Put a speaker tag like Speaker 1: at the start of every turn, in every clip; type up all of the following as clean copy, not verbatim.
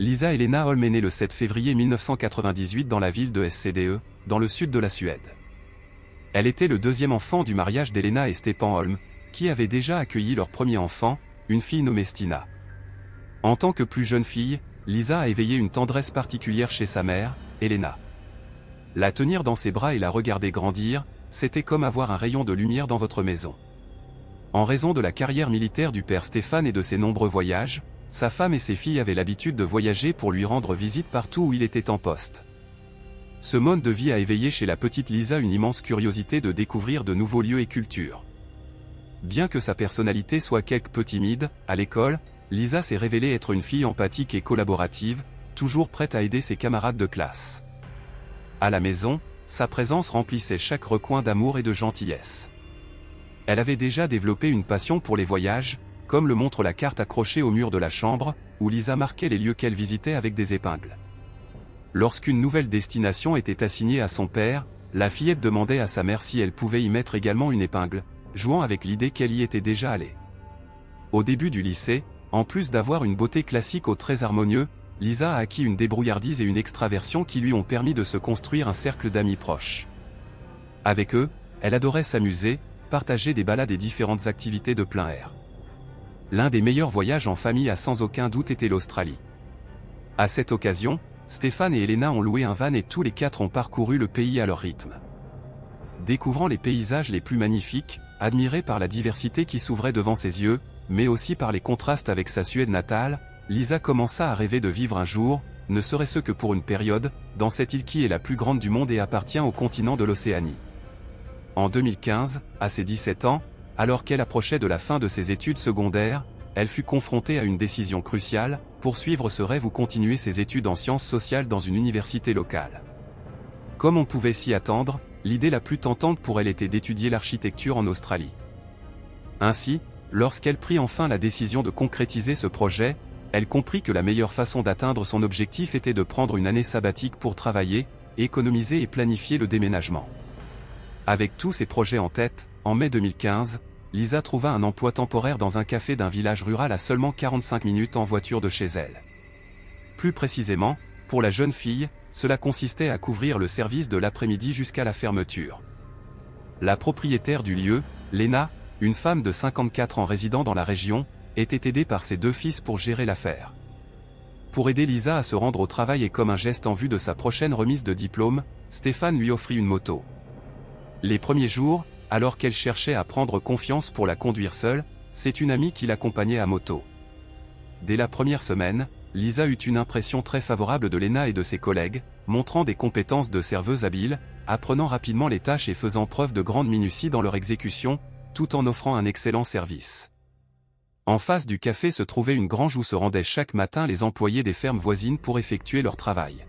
Speaker 1: Lisa Helena Holm est née le 7 février 1998 dans la ville de SCDE, dans le sud de la Suède. Elle était le deuxième enfant du mariage d'Helena et Stefan Holm, qui avaient déjà accueilli leur premier enfant, une fille nommée Stina. En tant que plus jeune fille, Lisa a éveillé une tendresse particulière chez sa mère, Helena. La tenir dans ses bras et la regarder grandir, c'était comme avoir un rayon de lumière dans votre maison. En raison de la carrière militaire du père Stéphane et de ses nombreux voyages, sa femme et ses filles avaient l'habitude de voyager pour lui rendre visite partout où il était en poste. Ce mode de vie a éveillé chez la petite Lisa une immense curiosité de découvrir de nouveaux lieux et cultures. Bien que sa personnalité soit quelque peu timide, à l'école, Lisa s'est révélée être une fille empathique et collaborative, toujours prête à aider ses camarades de classe. À la maison, sa présence remplissait chaque recoin d'amour et de gentillesse. Elle avait déjà développé une passion pour les voyages, comme le montre la carte accrochée au mur de la chambre, où Lisa marquait les lieux qu'elle visitait avec des épingles. Lorsqu'une nouvelle destination était assignée à son père, la fillette demandait à sa mère si elle pouvait y mettre également une épingle, jouant avec l'idée qu'elle y était déjà allée. Au début du lycée, en plus d'avoir une beauté classique aux traits harmonieux, Lisa a acquis une débrouillardise et une extraversion qui lui ont permis de se construire un cercle d'amis proches. Avec eux, elle adorait s'amuser, partager des balades et différentes activités de plein air. L'un des meilleurs voyages en famille a sans aucun doute été l'Australie. À cette occasion, Stéphane et Helena ont loué un van et tous les quatre ont parcouru le pays à leur rythme. Découvrant les paysages les plus magnifiques, admirés par la diversité qui s'ouvrait devant ses yeux, mais aussi par les contrastes avec sa Suède natale, Lisa commença à rêver de vivre un jour, ne serait-ce que pour une période, dans cette île qui est la plus grande du monde et appartient au continent de l'Océanie. En 2015, à ses 17 ans, alors qu'elle approchait de la fin de ses études secondaires, elle fut confrontée à une décision cruciale, poursuivre ce rêve ou continuer ses études en sciences sociales dans une université locale. Comme on pouvait s'y attendre, l'idée la plus tentante pour elle était d'étudier l'architecture en Australie. Ainsi, lorsqu'elle prit enfin la décision de concrétiser ce projet, elle comprit que la meilleure façon d'atteindre son objectif était de prendre une année sabbatique pour travailler, économiser et planifier le déménagement. Avec tous ces projets en tête, en mai 2015, Lisa trouva un emploi temporaire dans un café d'un village rural à seulement 45 minutes en voiture de chez elle. Plus précisément, pour la jeune fille, cela consistait à couvrir le service de l'après-midi jusqu'à la fermeture. La propriétaire du lieu, Lena, une femme de 54 ans résidant dans la région, était aidée par ses deux fils pour gérer l'affaire. Pour aider Lisa à se rendre au travail et comme un geste en vue de sa prochaine remise de diplôme, Stéphane lui offrit une moto. Les premiers jours, alors qu'elle cherchait à prendre confiance pour la conduire seule, c'est une amie qui l'accompagnait à moto. Dès la première semaine, Lisa eut une impression très favorable de Lena et de ses collègues, montrant des compétences de serveuse habile, apprenant rapidement les tâches et faisant preuve de grande minutie dans leur exécution, tout en offrant un excellent service. En face du café se trouvait une grange où se rendaient chaque matin les employés des fermes voisines pour effectuer leur travail.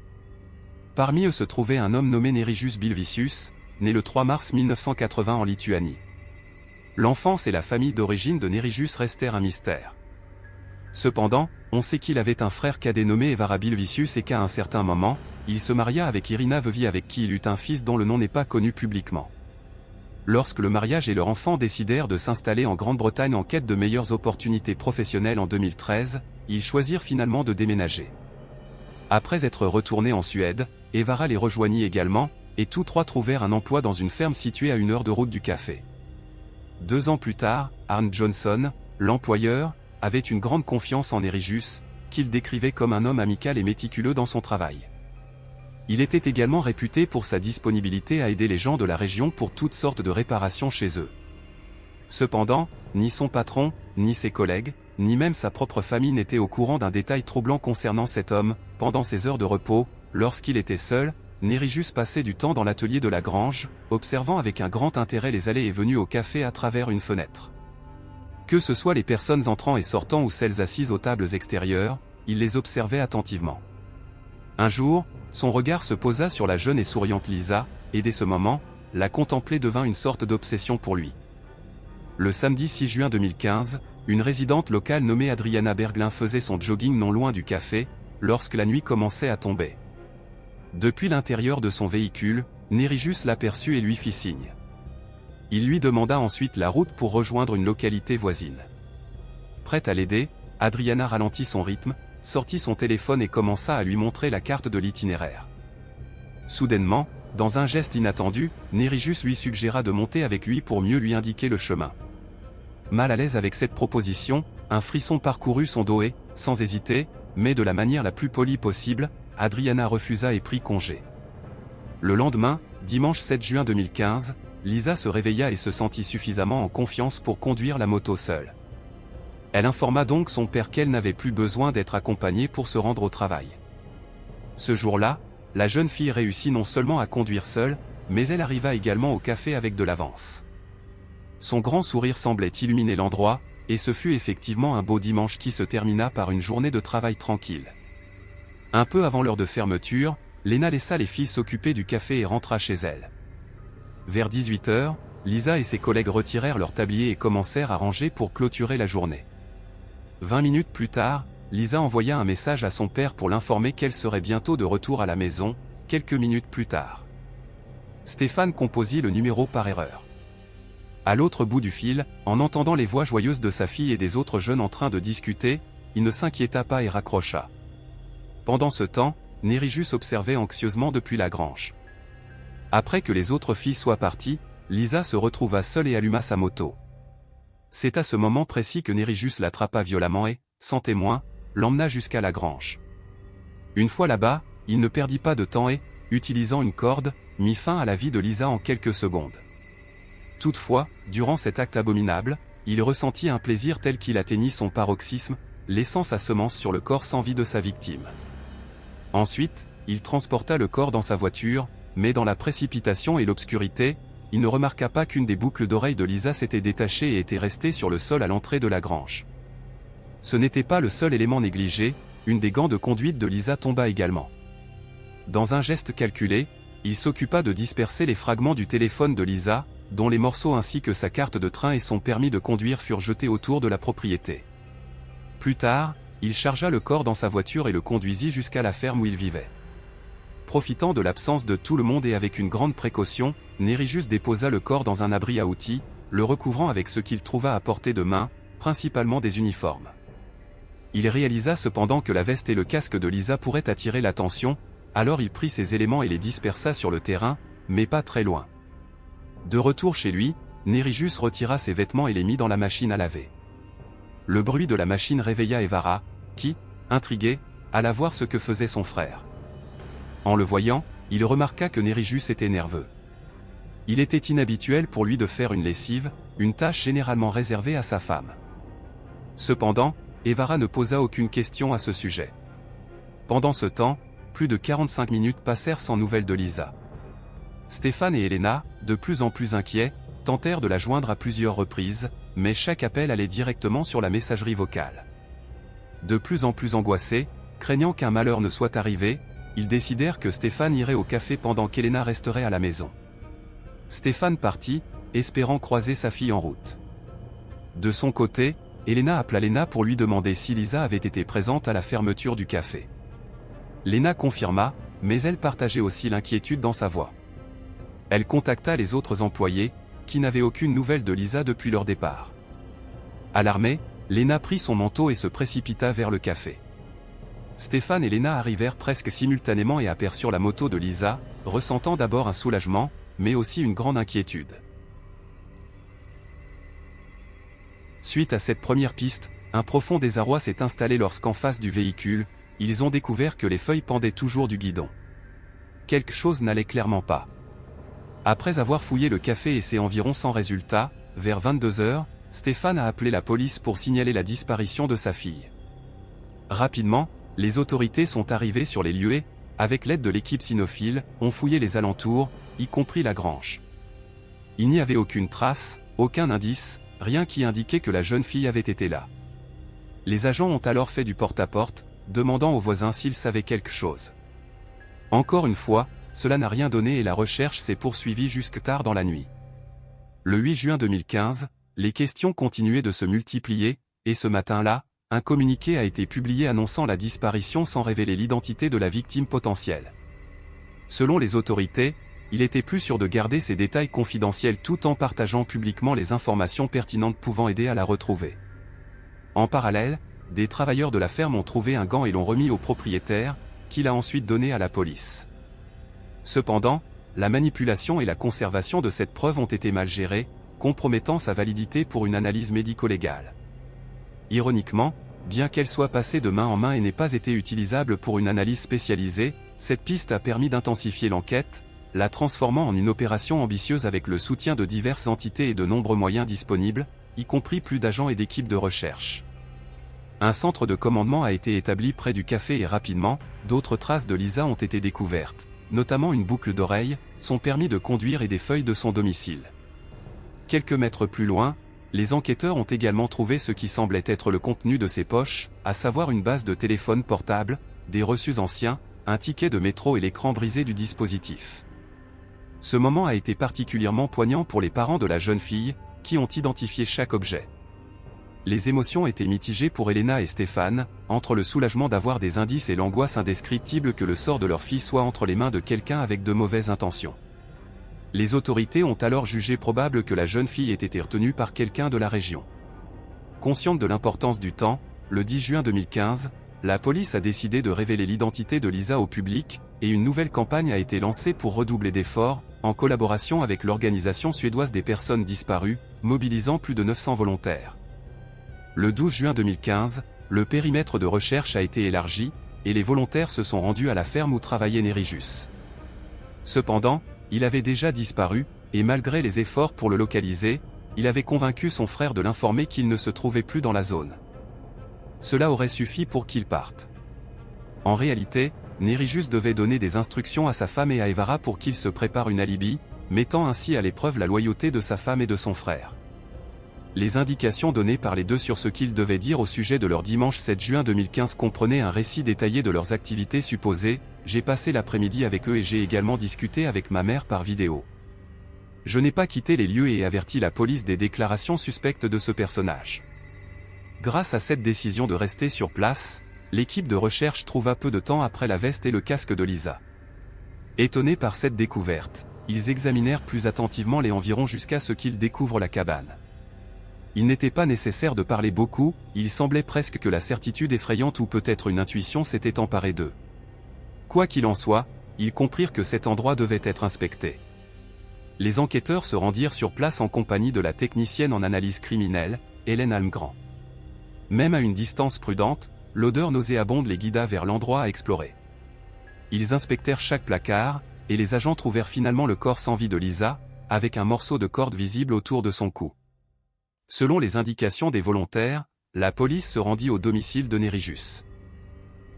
Speaker 1: Parmi eux se trouvait un homme nommé Nerijus Bilvicius, né le 3 mars 1980 en Lituanie. L'enfance et la famille d'origine de Nerijus restèrent un mystère. Cependant, on sait qu'il avait un frère cadet nommé Evara Bilvicius et qu'à un certain moment, il se maria avec Irina Vevi avec qui il eut un fils dont le nom n'est pas connu publiquement. Lorsque le mariage et leur enfant décidèrent de s'installer en Grande-Bretagne en quête de meilleures opportunités professionnelles en 2013, ils choisirent finalement de déménager. Après être retournés en Suède, Evara les rejoignit également, et tous trois trouvèrent un emploi dans une ferme située à 1 heure de route du café. 2 ans plus tard, Arne Johnson, l'employeur, avait une grande confiance en Nerijus, qu'il décrivait comme un homme amical et méticuleux dans son travail. Il était également réputé pour sa disponibilité à aider les gens de la région pour toutes sortes de réparations chez eux. Cependant, ni son patron, ni ses collègues, ni même sa propre famille n'étaient au courant d'un détail troublant concernant cet homme. Pendant ses heures de repos, lorsqu'il était seul, Nerijus passait du temps dans l'atelier de la grange, observant avec un grand intérêt les allées et venues au café à travers une fenêtre. Que ce soit les personnes entrant et sortant ou celles assises aux tables extérieures, il les observait attentivement. Un jour, son regard se posa sur la jeune et souriante Lisa, et dès ce moment, la contempler devint une sorte d'obsession pour lui. Le samedi 6 juin 2015, une résidente locale nommée Adriana Berglin faisait son jogging non loin du café, lorsque la nuit commençait à tomber. Depuis l'intérieur de son véhicule, Nerijus l'aperçut et lui fit signe. Il lui demanda ensuite la route pour rejoindre une localité voisine. Prête à l'aider, Adriana ralentit son rythme, sortit son téléphone et commença à lui montrer la carte de l'itinéraire. Soudainement, dans un geste inattendu, Nerrijus lui suggéra de monter avec lui pour mieux lui indiquer le chemin. Mal à l'aise avec cette proposition, un frisson parcourut son dos et, sans hésiter, mais de la manière la plus polie possible, Adriana refusa et prit congé. Le lendemain, dimanche 7 juin 2015, Lisa se réveilla et se sentit suffisamment en confiance pour conduire la moto seule. Elle informa donc son père qu'elle n'avait plus besoin d'être accompagnée pour se rendre au travail. Ce jour-là, la jeune fille réussit non seulement à conduire seule, mais elle arriva également au café avec de l'avance. Son grand sourire semblait illuminer l'endroit, et ce fut effectivement un beau dimanche qui se termina par une journée de travail tranquille. Un peu avant l'heure de fermeture, Lena laissa les filles s'occuper du café et rentra chez elle. Vers 18 h, Lisa et ses collègues retirèrent leur tablier et commencèrent à ranger pour clôturer la journée. 20 minutes plus tard, Lisa envoya un message à son père pour l'informer qu'elle serait bientôt de retour à la maison, quelques minutes plus tard. Stéphane composit le numéro par erreur. À l'autre bout du fil, en entendant les voix joyeuses de sa fille et des autres jeunes en train de discuter, il ne s'inquiéta pas et raccrocha. Pendant ce temps, Nerrijus observait anxieusement depuis la grange. Après que les autres filles soient parties, Lisa se retrouva seule et alluma sa moto. C'est à ce moment précis que Nerrijus l'attrapa violemment et, sans témoin, l'emmena jusqu'à la grange. Une fois là-bas, il ne perdit pas de temps et, utilisant une corde, mit fin à la vie de Lisa en quelques secondes. Toutefois, durant cet acte abominable, il ressentit un plaisir tel qu'il atteignit son paroxysme, laissant sa semence sur le corps sans vie de sa victime. Ensuite, il transporta le corps dans sa voiture, mais dans la précipitation et l'obscurité, il ne remarqua pas qu'une des boucles d'oreilles de Lisa s'était détachée et était restée sur le sol à l'entrée de la grange. Ce n'était pas le seul élément négligé, une des gants de conduite de Lisa tomba également. Dans un geste calculé, il s'occupa de disperser les fragments du téléphone de Lisa, dont les morceaux ainsi que sa carte de train et son permis de conduire furent jetés autour de la propriété. Plus tard, il chargea le corps dans sa voiture et le conduisit jusqu'à la ferme où il vivait. Profitant de l'absence de tout le monde et avec une grande précaution, Nerrijus déposa le corps dans un abri à outils, le recouvrant avec ce qu'il trouva à portée de main, principalement des uniformes. Il réalisa cependant que la veste et le casque de Lisa pourraient attirer l'attention, alors il prit ces éléments et les dispersa sur le terrain, mais pas très loin. De retour chez lui, Nerrijus retira ses vêtements et les mit dans la machine à laver. Le bruit de la machine réveilla Evara, qui, intrigué, alla voir ce que faisait son frère. En le voyant, il remarqua que Nerrijus était nerveux. Il était inhabituel pour lui de faire une lessive, une tâche généralement réservée à sa femme. Cependant, Evara ne posa aucune question à ce sujet. Pendant ce temps, plus de 45 minutes passèrent sans nouvelles de Lisa. Stéphane et Elena, de plus en plus inquiets, tentèrent de la joindre à plusieurs reprises, mais chaque appel allait directement sur la messagerie vocale. De plus en plus angoissés, craignant qu'un malheur ne soit arrivé, ils décidèrent que Stéphane irait au café pendant qu'Elena resterait à la maison. Stéphane partit, espérant croiser sa fille en route. De son côté, Elena appela Lena pour lui demander si Lisa avait été présente à la fermeture du café. Lena confirma, mais elle partageait aussi l'inquiétude dans sa voix. Elle contacta les autres employés, qui n'avaient aucune nouvelle de Lisa depuis leur départ. Alarmée, Lena prit son manteau et se précipita vers le café. Stéphane et Lena arrivèrent presque simultanément et aperçurent la moto de Lisa, ressentant d'abord un soulagement, mais aussi une grande inquiétude. Suite à cette première piste, un profond désarroi s'est installé lorsqu'en face du véhicule, ils ont découvert que les feuilles pendaient toujours du guidon. Quelque chose n'allait clairement pas. Après avoir fouillé le café et ses environs sans résultat, vers 22 h, Stéphane a appelé la police pour signaler la disparition de sa fille. Rapidement, les autorités sont arrivées sur les lieux et, avec l'aide de l'équipe cynophile, ont fouillé les alentours, y compris la grange. Il n'y avait aucune trace, aucun indice, rien qui indiquait que la jeune fille avait été là. Les agents ont alors fait du porte-à-porte, demandant aux voisins s'ils savaient quelque chose. Encore une fois, cela n'a rien donné et la recherche s'est poursuivie jusque tard dans la nuit. Le 8 juin 2015, les questions continuaient de se multiplier, et ce matin-là, un communiqué a été publié annonçant la disparition sans révéler l'identité de la victime potentielle. Selon les autorités, il était plus sûr de garder ces détails confidentiels tout en partageant publiquement les informations pertinentes pouvant aider à la retrouver. En parallèle, des travailleurs de la ferme ont trouvé un gant et l'ont remis au propriétaire, qui l'a ensuite donné à la police. Cependant, la manipulation et la conservation de cette preuve ont été mal gérées, compromettant sa validité pour une analyse médico-légale. Ironiquement, bien qu'elle soit passée de main en main et n'ait pas été utilisable pour une analyse spécialisée, cette piste a permis d'intensifier l'enquête, la transformant en une opération ambitieuse avec le soutien de diverses entités et de nombreux moyens disponibles, y compris plus d'agents et d'équipes de recherche. Un centre de commandement a été établi près du café et rapidement, d'autres traces de Lisa ont été découvertes, notamment une boucle d'oreille, son permis de conduire et des feuilles de son domicile. Quelques mètres plus loin, les enquêteurs ont également trouvé ce qui semblait être le contenu de ses poches, à savoir une base de téléphone portable, des reçus anciens, un ticket de métro et l'écran brisé du dispositif. Ce moment a été particulièrement poignant pour les parents de la jeune fille, qui ont identifié chaque objet. Les émotions étaient mitigées pour Elena et Stéphane, entre le soulagement d'avoir des indices et l'angoisse indescriptible que le sort de leur fille soit entre les mains de quelqu'un avec de mauvaises intentions. Les autorités ont alors jugé probable que la jeune fille ait été retenue par quelqu'un de la région. Consciente de l'importance du temps, le 10 juin 2015, la police a décidé de révéler l'identité de Lisa au public, et une nouvelle campagne a été lancée pour redoubler d'efforts, en collaboration avec l'Organisation suédoise des personnes disparues, mobilisant plus de 900 volontaires. Le 12 juin 2015, le périmètre de recherche a été élargi, et les volontaires se sont rendus à la ferme où travaillait Nerijus. Cependant, il avait déjà disparu, et malgré les efforts pour le localiser, il avait convaincu son frère de l'informer qu'il ne se trouvait plus dans la zone. Cela aurait suffi pour qu'il parte. En réalité, Nerijus devait donner des instructions à sa femme et à Evara pour qu'ils se préparent une alibi, mettant ainsi à l'épreuve la loyauté de sa femme et de son frère. Les indications données par les deux sur ce qu'ils devaient dire au sujet de leur dimanche 7 juin 2015 comprenaient un récit détaillé de leurs activités supposées. J'ai passé l'après-midi avec eux et j'ai également discuté avec ma mère par vidéo. Je n'ai pas quitté les lieux et averti la police des déclarations suspectes de ce personnage. Grâce à cette décision de rester sur place, l'équipe de recherche trouva peu de temps après la veste et le casque de Lisa. Étonnés par cette découverte, ils examinèrent plus attentivement les environs jusqu'à ce qu'ils découvrent la cabane. Il n'était pas nécessaire de parler beaucoup, il semblait presque que la certitude effrayante ou peut-être une intuition s'était emparée d'eux. Quoi qu'il en soit, ils comprirent que cet endroit devait être inspecté. Les enquêteurs se rendirent sur place en compagnie de la technicienne en analyse criminelle, Hélène Almgrand. Même à une distance prudente, l'odeur nauséabonde les guida vers l'endroit à explorer. Ils inspectèrent chaque placard, et les agents trouvèrent finalement le corps sans vie de Lisa, avec un morceau de corde visible autour de son cou. Selon les indications des volontaires, la police se rendit au domicile de Nerijus.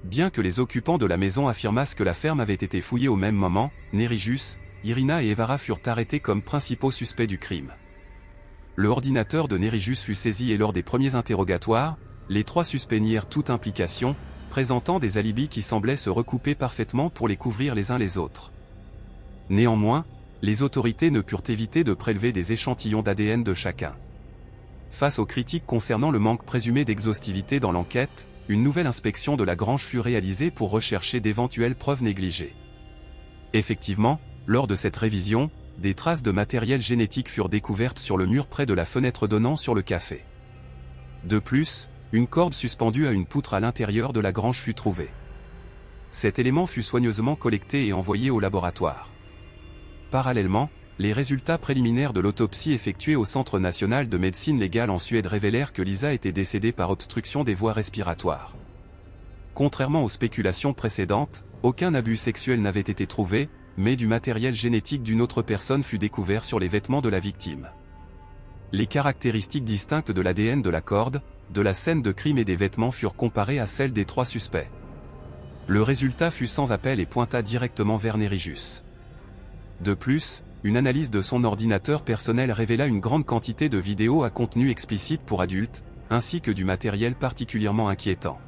Speaker 1: Bien que les occupants de la maison affirmassent que la ferme avait été fouillée au même moment, Nerijus, Irina et Evara furent arrêtés comme principaux suspects du crime. Le ordinateur de Nerijus fut saisi et lors des premiers interrogatoires, les trois suspects nièrent toute implication, présentant des alibis qui semblaient se recouper parfaitement pour les couvrir les uns les autres. Néanmoins, les autorités ne purent éviter de prélever des échantillons d'ADN de chacun. Face aux critiques concernant le manque présumé d'exhaustivité dans l'enquête, une nouvelle inspection de la grange fut réalisée pour rechercher d'éventuelles preuves négligées. Effectivement, lors de cette révision, des traces de matériel génétique furent découvertes sur le mur près de la fenêtre donnant sur le café. De plus, une corde suspendue à une poutre à l'intérieur de la grange fut trouvée. Cet élément fut soigneusement collecté et envoyé au laboratoire. Parallèlement, les résultats préliminaires de l'autopsie effectuée au Centre national de médecine légale en Suède révélèrent que Lisa était décédée par obstruction des voies respiratoires. Contrairement aux spéculations précédentes, aucun abus sexuel n'avait été trouvé, mais du matériel génétique d'une autre personne fut découvert sur les vêtements de la victime. Les caractéristiques distinctes de l'ADN de la corde, de la scène de crime et des vêtements furent comparées à celles des trois suspects. Le résultat fut sans appel et pointa directement vers Nerijus. De plus, une analyse de son ordinateur personnel révéla une grande quantité de vidéos à contenu explicite pour adultes, ainsi que du matériel particulièrement inquiétant.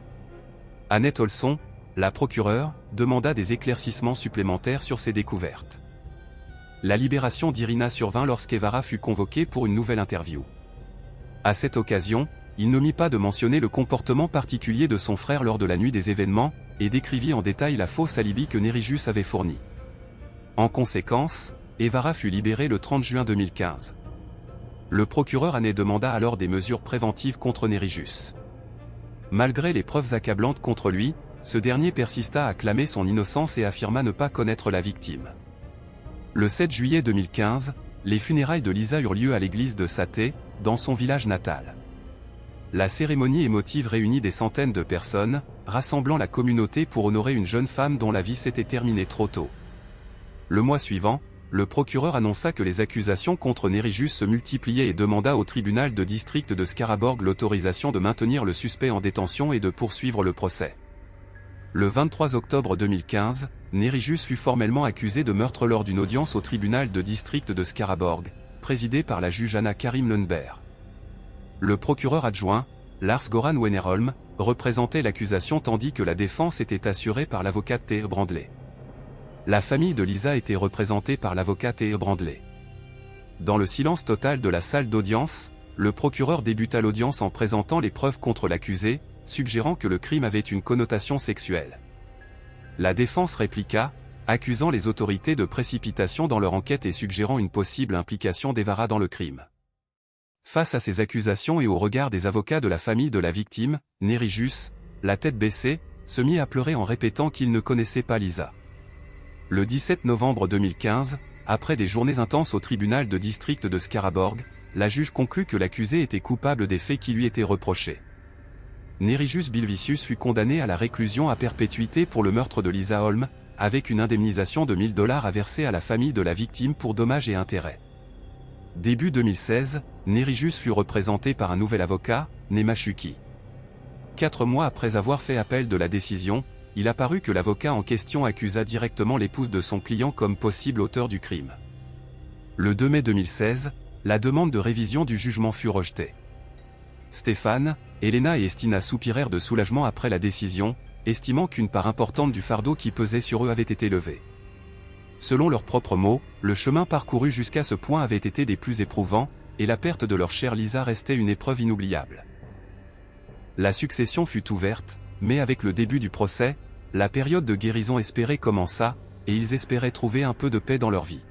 Speaker 1: Annette Olson, la procureure, demanda des éclaircissements supplémentaires sur ces découvertes. La libération d'Irina survint lorsqu'Evara fut convoquée pour une nouvelle interview. À cette occasion, il n'omit pas de mentionner le comportement particulier de son frère lors de la nuit des événements, et décrivit en détail la fausse alibi que Nerijus avait fournie. En conséquence, Evara fut libérée le 30 juin 2015. Le procureur Annette demanda alors des mesures préventives contre Nerijus. Malgré les preuves accablantes contre lui, ce dernier persista à clamer son innocence et affirma ne pas connaître la victime. Le 7 juillet 2015, les funérailles de Lisa eurent lieu à l'église de Sathé, dans son village natal. La cérémonie émotive réunit des centaines de personnes, rassemblant la communauté pour honorer une jeune femme dont la vie s'était terminée trop tôt. Le mois suivant, le procureur annonça que les accusations contre Nerijus se multipliaient et demanda au tribunal de district de Skaraborg l'autorisation de maintenir le suspect en détention et de poursuivre le procès. Le 23 octobre 2015, Nerijus fut formellement accusé de meurtre lors d'une audience au tribunal de district de Skaraborg, présidée par la juge Anna Karim Lundberg. Le procureur adjoint, Lars-Göran Wennerholm, représentait l'accusation tandis que la défense était assurée par l'avocat Thea Brandley. La famille de Lisa était représentée par l'avocat Thea Brandley. Dans le silence total de la salle d'audience, le procureur débuta l'audience en présentant les preuves contre l'accusé, suggérant que le crime avait une connotation sexuelle. La défense répliqua, accusant les autorités de précipitation dans leur enquête et suggérant une possible implication d'Evara dans le crime. Face à ces accusations et au regard des avocats de la famille de la victime, Nerijus, la tête baissée, se mit à pleurer en répétant qu'il ne connaissait pas Lisa. Le 17 novembre 2015, après des journées intenses au tribunal de district de Skaraborg, la juge conclut que l'accusé était coupable des faits qui lui étaient reprochés. Nerijus Bilvicius fut condamné à la réclusion à perpétuité pour le meurtre de Lisa Holm, avec une indemnisation de $1000 à verser à la famille de la victime pour dommages et intérêts. Début 2016, Nerijus fut représenté par un nouvel avocat, Nema Shuki. 4 mois après avoir fait appel de la décision, il apparut que l'avocat en question accusa directement l'épouse de son client comme possible auteur du crime. Le 2 mai 2016, la demande de révision du jugement fut rejetée. Stéphane, Elena et Estina soupirèrent de soulagement après la décision, estimant qu'une part importante du fardeau qui pesait sur eux avait été levée. Selon leurs propres mots, le chemin parcouru jusqu'à ce point avait été des plus éprouvants, et la perte de leur chère Lisa restait une épreuve inoubliable. La succession fut ouverte, mais avec le début du procès, la période de guérison espérée commença, et ils espéraient trouver un peu de paix dans leur vie.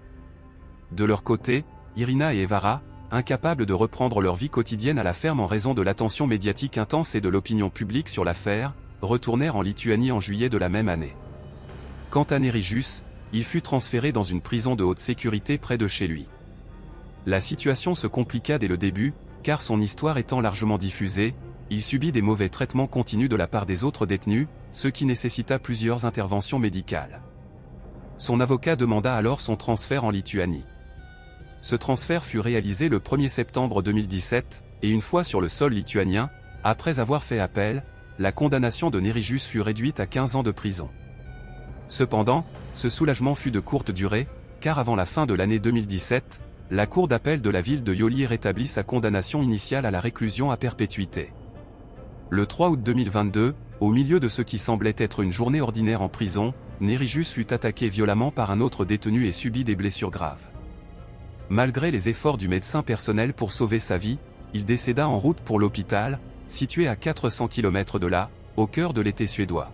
Speaker 1: De leur côté, Irina et Evara, incapables de reprendre leur vie quotidienne à la ferme en raison de l'attention médiatique intense et de l'opinion publique sur l'affaire, retournèrent en Lituanie en juillet de la même année. Quant à Nerijus, il fut transféré dans une prison de haute sécurité près de chez lui. La situation se compliqua dès le début, car son histoire étant largement diffusée, il subit des mauvais traitements continus de la part des autres détenus, ce qui nécessita plusieurs interventions médicales. Son avocat demanda alors son transfert en Lituanie. Ce transfert fut réalisé le 1er septembre 2017, et une fois sur le sol lituanien, après avoir fait appel, la condamnation de Nerijus fut réduite à 15 ans de prison. Cependant, ce soulagement fut de courte durée, car avant la fin de l'année 2017, la cour d'appel de la ville de Joli rétablit sa condamnation initiale à la réclusion à perpétuité. Le 3 août 2022, au milieu de ce qui semblait être une journée ordinaire en prison, Nerijus fut attaqué violemment par un autre détenu et subit des blessures graves. Malgré les efforts du médecin personnel pour sauver sa vie, il décéda en route pour l'hôpital, situé à 400 km de là, au cœur de l'été suédois.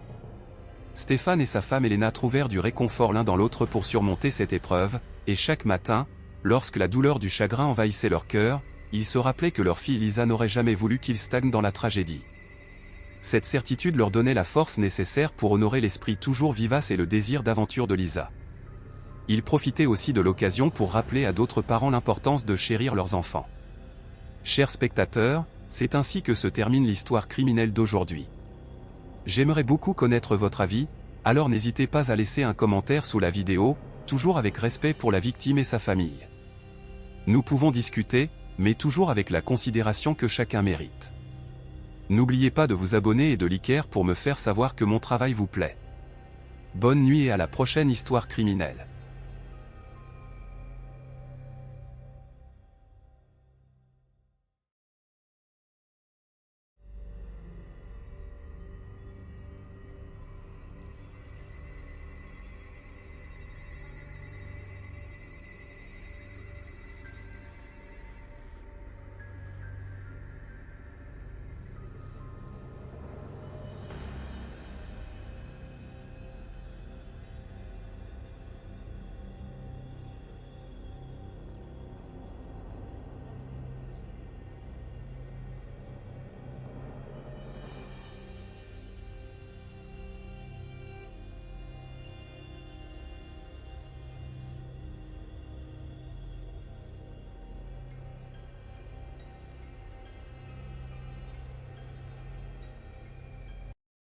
Speaker 1: Stéphane et sa femme Elena trouvèrent du réconfort l'un dans l'autre pour surmonter cette épreuve, et chaque matin, lorsque la douleur du chagrin envahissait leur cœur, ils se rappelaient que leur fille Lisa n'aurait jamais voulu qu'ils stagnent dans la tragédie. Cette certitude leur donnait la force nécessaire pour honorer l'esprit toujours vivace et le désir d'aventure de Lisa. Ils profitaient aussi de l'occasion pour rappeler à d'autres parents l'importance de chérir leurs enfants. Chers spectateurs, c'est ainsi que se termine l'histoire criminelle d'aujourd'hui. J'aimerais beaucoup connaître votre avis, alors n'hésitez pas à laisser un commentaire sous la vidéo, toujours avec respect pour la victime et sa famille. Nous pouvons discuter, mais toujours avec la considération que chacun mérite. N'oubliez pas de vous abonner et de liker pour me faire savoir que mon travail vous plaît. Bonne nuit et à la prochaine histoire criminelle.